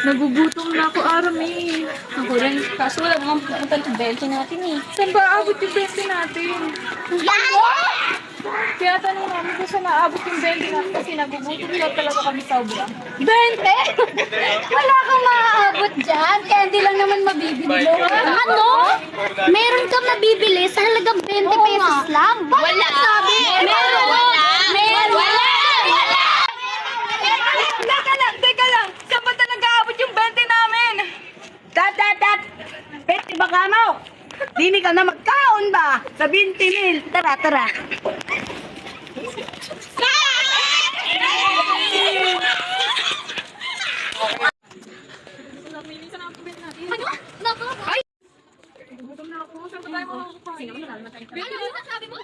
Nagugutom na ako, Arami. Ako rin. Kaso wala naman pupunta sa bench natin eh. Saan ba aabot yung 20 natin? Kaya tanong namin kung saan naabot yung 20 natin kasi nagugutom na talaga kami sobra. 20? Wala kang maaabot dyan. Candy lang naman mabibili mo. Ano? Meron kang mabibili sa halagang 20 pesos lang. Wala. Sabi? Meron. Wala. Teka lang! Saan ba talaga aabot yung 20 namin? Tat! Peti ba ka mo? Dini ka na magkaon ba? Sa 20,000. Tara. Ano? Ay! Nagugutom na ako. Saan ba tayo makakain? Ano sabi mo?